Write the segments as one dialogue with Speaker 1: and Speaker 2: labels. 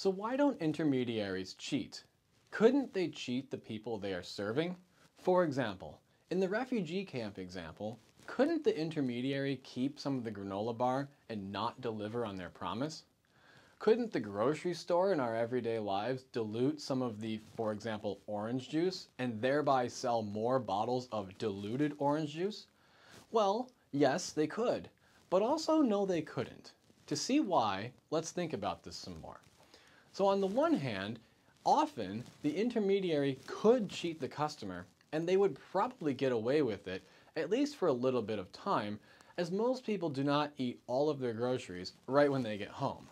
Speaker 1: So why don't intermediaries cheat? Couldn't they cheat the people they are serving? For example, in the refugee camp example, couldn't the intermediary keep some of the granola bar and not deliver on their promise? Couldn't the grocery store in our everyday lives dilute some of the, for example, orange juice and thereby sell more bottles of diluted orange juice? Well, yes, they could, but also no, they couldn't. To see why, let's think about this some more. So on the one hand, often the intermediary could cheat the customer and they would probably get away with it, at least for a little bit of time, as most people do not eat all of their groceries right when they get home.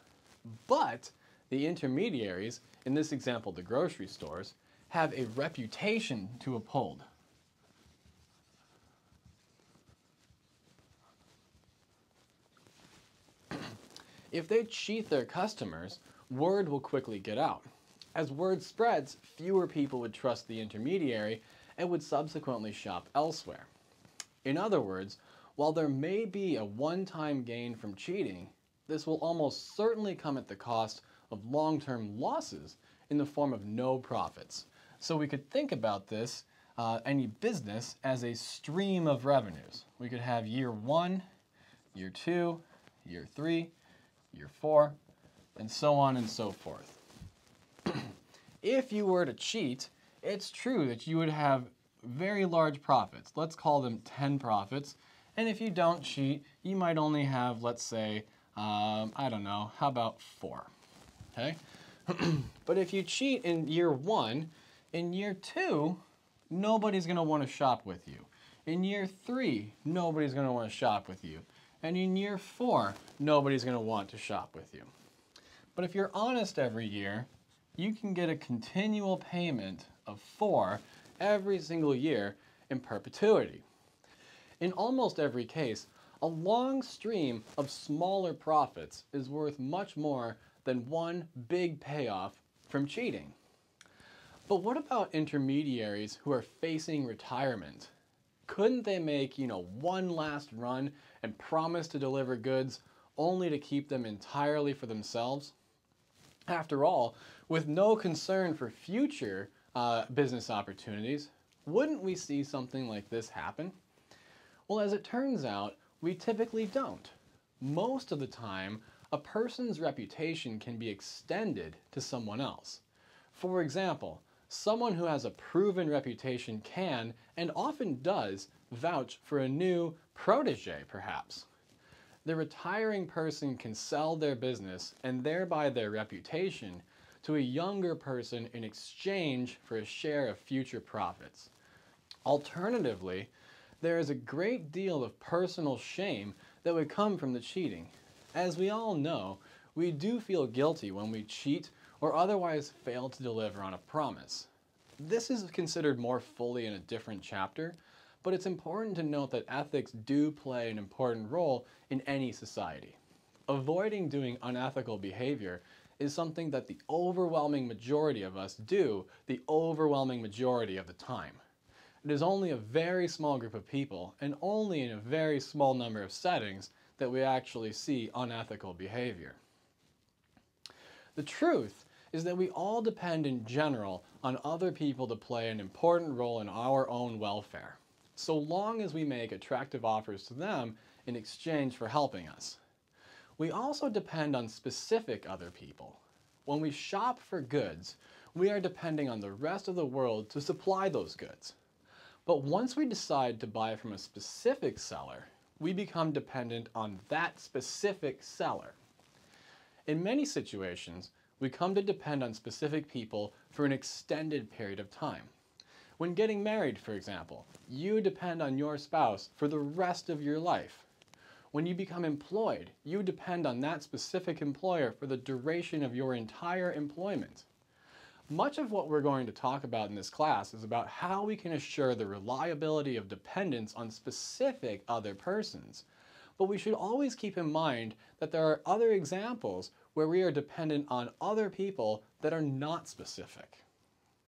Speaker 1: But the intermediaries, in this example the grocery stores, have a reputation to uphold. If they cheat their customers, word will quickly get out. As word spreads, fewer people would trust the intermediary and would subsequently shop elsewhere. In other words, while there may be a one-time gain from cheating, this will almost certainly come at the cost of long-term losses in the form of no profits. So we could think about this, any business, as a stream of revenues. We could have year 1, year 2, year 3, year 4, and so on and so forth. If you were to cheat, it's true that you would have very large profits. Let's call them 10 profits. And if you don't cheat, you might only have, let's say, I don't know, how about 4? Okay? But if you cheat in year 1, in year 2, nobody's going to want to shop with you. In year 3, nobody's going to want to shop with you. And in year 4, nobody's going to want to shop with you. But if you're honest every year, you can get a continual payment of 4 every single year in perpetuity. In almost every case, a long stream of smaller profits is worth much more than one big payoff from cheating. But what about intermediaries who are facing retirement? Couldn't they make, one last run and promise to deliver goods only to keep them entirely for themselves? After all, with no concern for future business opportunities, wouldn't we see something like this happen? Well, as it turns out, we typically don't. Most of the time, a person's reputation can be extended to someone else. For example, someone who has a proven reputation can, and often does, vouch for a new protege, perhaps. The retiring person can sell their business, and thereby their reputation, to a younger person in exchange for a share of future profits. Alternatively, there is a great deal of personal shame that would come from the cheating. As we all know, we do feel guilty when we cheat or otherwise fail to deliver on a promise. This is considered more fully in a different chapter, but it's important to note that ethics do play an important role in any society. Avoiding doing unethical behavior is something that the overwhelming majority of us do the overwhelming majority of the time. It is only a very small group of people, and only in a very small number of settings, that we actually see unethical behavior. The truth is that we all depend in general on other people to play an important role in our own welfare, so long as we make attractive offers to them in exchange for helping us. We also depend on specific other people. When we shop for goods, we are depending on the rest of the world to supply those goods. But once we decide to buy from a specific seller, we become dependent on that specific seller. In many situations, we come to depend on specific people for an extended period of time. When getting married, for example, you depend on your spouse for the rest of your life. When you become employed, you depend on that specific employer for the duration of your entire employment. Much of what we're going to talk about in this class is about how we can assure the reliability of dependence on specific other persons. But we should always keep in mind that there are other examples where we are dependent on other people that are not specific.